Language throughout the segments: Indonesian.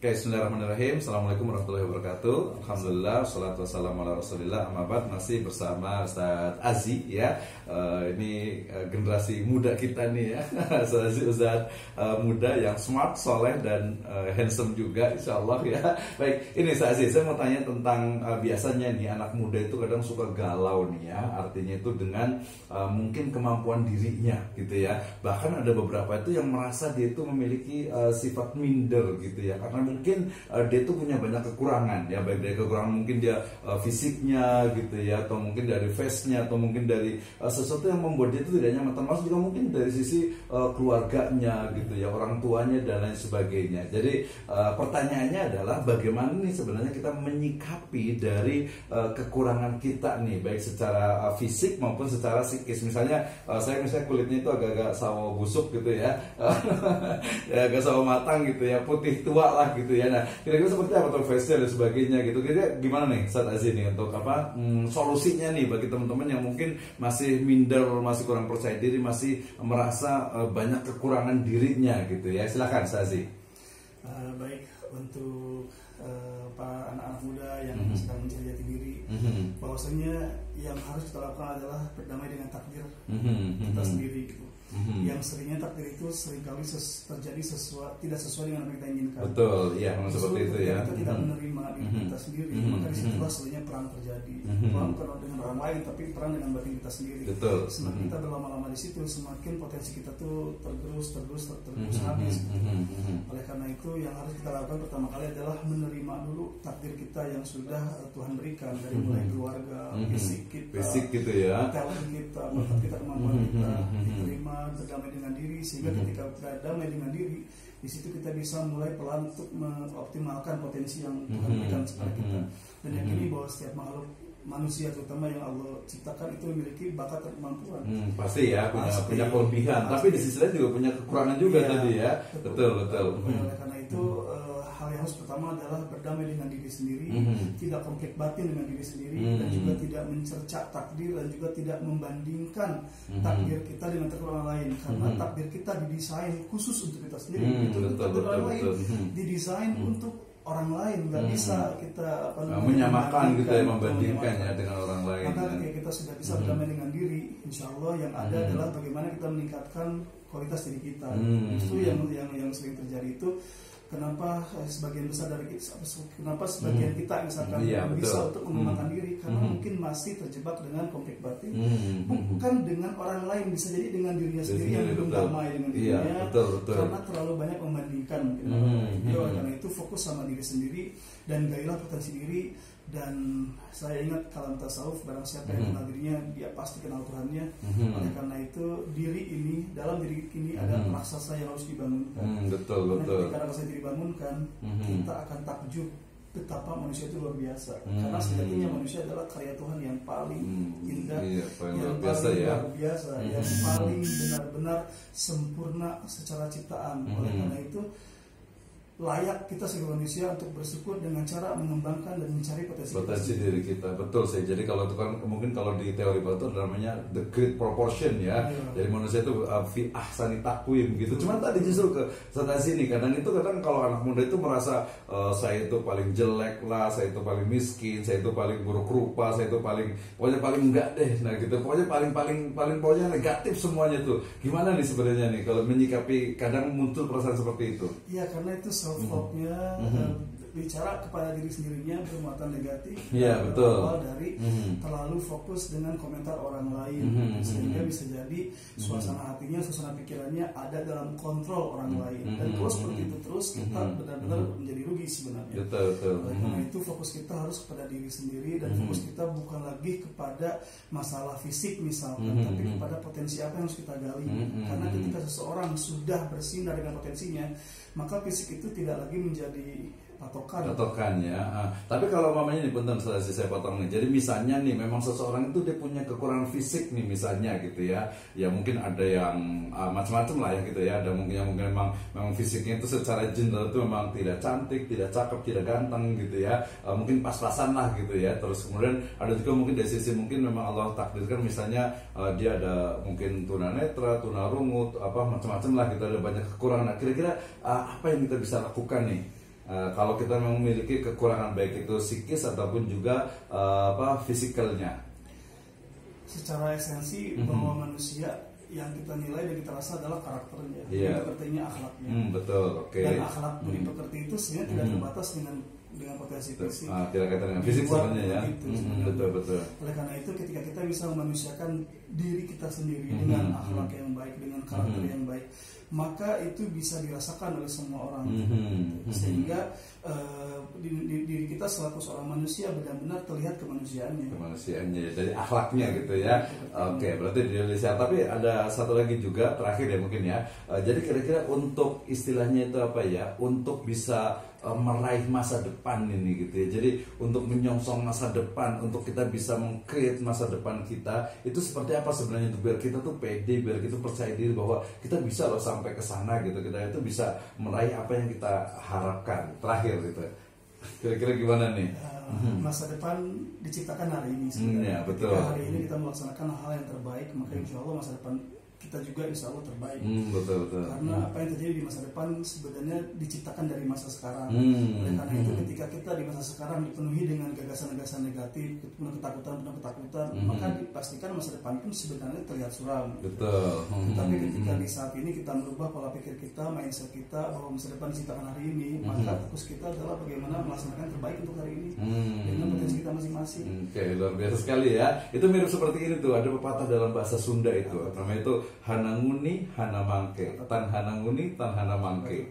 Oke, bismillahirrahmanirrahim. Assalamualaikum warahmatullahi wabarakatuh. Alhamdulillah, salatu wassalamu ala rasulillah. Amabad, masih bersama Ustadz Azi ya. Ini generasi muda kita nih ya. Ustadz muda yang smart, soleh dan handsome juga, insya Allah ya. Baik, ini Ustadz Azi, saya mau tanya tentang biasanya nih anak muda itu kadang suka galau nih ya. Artinya itu dengan mungkin kemampuan dirinya gitu ya. Bahkan ada beberapa itu yang merasa dia itu memiliki sifat minder gitu ya. Karena mungkin dia tuh punya banyak kekurangan ya, baik dari kekurangan mungkin dia fisiknya gitu ya, atau mungkin dari face-nya, atau mungkin dari sesuatu yang membuat dia itu tidak nyaman, termasuk juga mungkin dari sisi keluarganya gitu ya, orang tuanya dan lain sebagainya. Jadi pertanyaannya adalah bagaimana nih sebenarnya kita menyikapi dari kekurangan kita nih, baik secara fisik maupun secara psikis. Misalnya saya kulitnya itu agak-agak sawo busuk gitu ya, ya agak sawo matang gitu ya, putih tua lah gitu ya. Nah, kira-kira seperti apa tuh face-nya dan sebagainya gitu. Kira-kira gimana nih Ustadz Aziz nih untuk solusinya nih bagi teman-teman yang mungkin masih minder, masih kurang percaya diri, masih merasa banyak kekurangan dirinya gitu ya. Silakan Ustadz Aziz. Baik, untuk para anak-anak muda yang sedang mencari jati diri, bahwasanya yang harus kita lakukan adalah berdamai dengan takdir kita sendiri gitu. Yang seringnya takdir itu seringkali terjadi tidak sesuai dengan apa yang kita inginkan. Betul, iya memang seperti itu ya. Kita tidak menerima diri kita sendiri, maka disitulah sebenarnya perang terjadi. Perang bukan dengan orang lain, tapi perang dengan batin kita sendiri. Betul. Semakin kita berlama-lama di situ, semakin potensi kita tuh tergerus habis. Oleh karena itu, yang harus kita lakukan pertama kali adalah menerima dulu takdir kita yang sudah Tuhan berikan, dari mulai keluarga, fisik gitu ya, talent kita, bakat kita, kemampuan kita, diterima, berdamai dengan diri, sehingga ketika berdamai dengan diri, di situ kita bisa mulai pelan untuk mengoptimalkan potensi yang Tuhan berikan kepada kita. Dan yakini bahwa setiap makhluk manusia, terutama yang Allah ciptakan, itu memiliki bakat dan kemampuan. Pasti ya, punya kelebihan, tapi di sisi lain juga punya kekurangan juga tadi ya. Betul. Oleh karena itu, hal yang harus pertama adalah berdamai dengan diri sendiri, tidak konflik batin dengan diri sendiri, dan juga tidak mencerca takdir, dan juga tidak membandingkan takdir kita dengan takdir orang lain, karena takdir kita didesain khusus untuk kita sendiri. Takdir orang lain didesain untuk orang lain, nggak bisa kita menyamakan gitu ya, membandingkannya dengan orang lain. Maka ketika kita sudah bisa berdamai dengan diri, insya Allah yang ada adalah bagaimana kita meningkatkan kualitas diri kita. Itu yang sering terjadi itu. Kenapa sebagian besar dari kita, sebagian kita misalkan bisa untuk mengembangkan diri, karena mungkin masih terjebak dengan konflik batin, bukan dengan orang lain, bisa jadi dengan dirinya sendiri yang belum damai dengan dirinya, karena terlalu banyak membandingkan. Karena itu fokus sama diri sendiri dan gailah potensi diri. Dan saya ingat kalam tasawuf, barang siapa yang kenal dirinya, dia pasti kenal Tuhannya. Oleh karena itu, dalam diri ini ada raksasa yang harus dibangunkan. Betul. Ketika raksasa dibangunkan, kita akan takjub betapa manusia itu luar biasa. Karena sejatinya manusia adalah karya Tuhan yang paling indah, yang paling luar biasa, yang paling benar-benar sempurna secara ciptaan. Oleh karena itu, layak kita sebagai manusia untuk bersyukur dengan cara mengembangkan dan mencari potensi diri kita. Betul sih. Jadi kalau itu kan mungkin kalau di teori itu namanya the great proportion ya. Jadi manusia itu fi ahsani taqwim gitu. Cuman tadi justru ke sana sini kadang kalau anak muda itu merasa saya itu paling jelek lah, saya itu paling miskin, saya itu paling buruk rupa, saya itu pokoknya paling enggak deh. Nah gitu. Pokoknya pokoknya negatif semuanya tuh. Gimana nih sebenarnya nih kalau menyikapi kadang muncul perasaan seperti itu? Iya, karena itu self-talk-nya bicara kepada diri sendirinya bermuatan negatif. Iya, betul. Awal dari terlalu fokus dengan komentar orang lain, sehingga bisa jadi suasana hatinya, suasana pikirannya ada dalam kontrol orang lain. Dan kalau seperti itu terus, kita benar-benar menjadi rugi sebenarnya. Betul. Karena itu fokus kita harus kepada diri sendiri, dan fokus kita bukan lagi kepada masalah fisik misalkan, tapi kepada potensi apa yang harus kita gali. Karena ketika seseorang sudah bersinar dengan potensinya, maka fisik itu tidak lagi menjadi patokan ya. Tapi kalau mamanya nih bentar saya potong nih. Jadi misalnya nih memang seseorang itu dia punya kekurangan fisik nih misalnya gitu ya. Ya mungkin ada yang macam-macam lah ya gitu ya. Ada mungkin yang memang fisiknya itu secara general itu memang tidak cantik, tidak cakep, tidak ganteng gitu ya. Mungkin pas-pasan lah gitu ya. Terus kemudian ada juga mungkin dari sisi mungkin memang Allah takdirkan misalnya dia ada mungkin tunanetra, tunarungu, macam-macam lah gitu, ada banyak kekurangan. Nah, kira-kira apa yang kita bisa lakukan nih Kalau kita memiliki kekurangan baik itu psikis ataupun juga fisikalnya. Secara esensi bahwa manusia yang kita nilai dan kita rasa adalah karakternya, artinya akhlaknya. Betul, oke. Dan akhlak budi pekerti itu sebenarnya tidak terbatas dengan potensi fisik. Tidak kaitan dengan fisik sebenarnya ya. Betul. Oleh karena itu ketika kita bisa memanusiakan diri kita sendiri dengan akhlak yang baik, dengan karakter yang baik, maka itu bisa dirasakan oleh semua orang. Sehingga diri kita selaku seorang manusia benar-benar terlihat kemanusiaannya dari akhlaknya gitu ya. Oke, berarti di Indonesia. Tapi ada satu lagi juga terakhir ya mungkin ya. Jadi kira-kira untuk istilahnya itu apa ya, untuk bisa meraih masa depan ini gitu ya. Jadi untuk menyongsong masa depan, untuk kita bisa meng-create masa depan kita, itu seperti apa sebenarnya itu biar kita tuh pede, biar kita percaya diri bahwa kita bisa loh sampai ke sana gitu. Kita itu bisa meraih apa yang kita harapkan. Terakhir gitu. Kira-kira gimana nih? Masa depan diciptakan hari ini sebenarnya. Betul. Ketika hari ini kita melaksanakan hal yang terbaik, maka insya Allah masa depan kita juga insya Allah terbaik. Betul. Karena apa yang terjadi di masa depan sebenarnya diciptakan dari masa sekarang. Oleh karena itu ketika kita di masa sekarang dipenuhi dengan gagasan-gagasan negatif, penuh ketakutan, maka dipastikan masa depan pun sebenarnya terlihat suram. Betul. Tapi ketika di saat ini kita merubah pola pikir kita, mindset kita bahwa masa depan diciptakan hari ini, maka fokus kita adalah bagaimana melaksanakan terbaik untuk hari ini dengan potensi kita masing-masing. Oke, luar biasa sekali ya. Itu mirip seperti ini tuh, ada pepatah dalam bahasa Sunda itu, namanya itu hananguni hana mangke, tan hananguni tan hana mangke.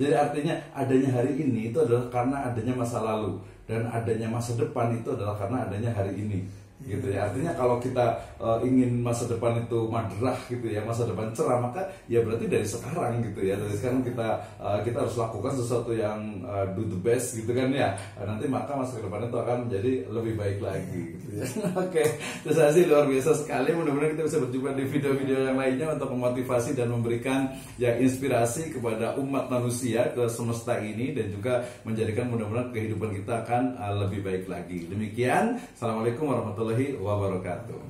Jadi artinya adanya hari ini itu adalah karena adanya masa lalu, dan adanya masa depan itu adalah karena adanya hari ini. Gitu ya. Artinya kalau kita ingin masa depan itu madrah gitu ya, masa depan cerah, maka ya berarti dari sekarang gitu ya. Dari sekarang kita harus lakukan sesuatu yang do the best gitu kan ya. Nanti maka masa depan itu akan menjadi lebih baik lagi gitu ya. Oke, terus sih luar biasa sekali. Mudah-mudahan kita bisa berjumpa di video-video yang lainnya untuk memotivasi dan memberikan ya inspirasi kepada umat manusia ke semesta ini, dan juga menjadikan mudah-mudahan kehidupan kita akan lebih baik lagi. Demikian, assalamualaikum warahmatullahi wabarakatuh.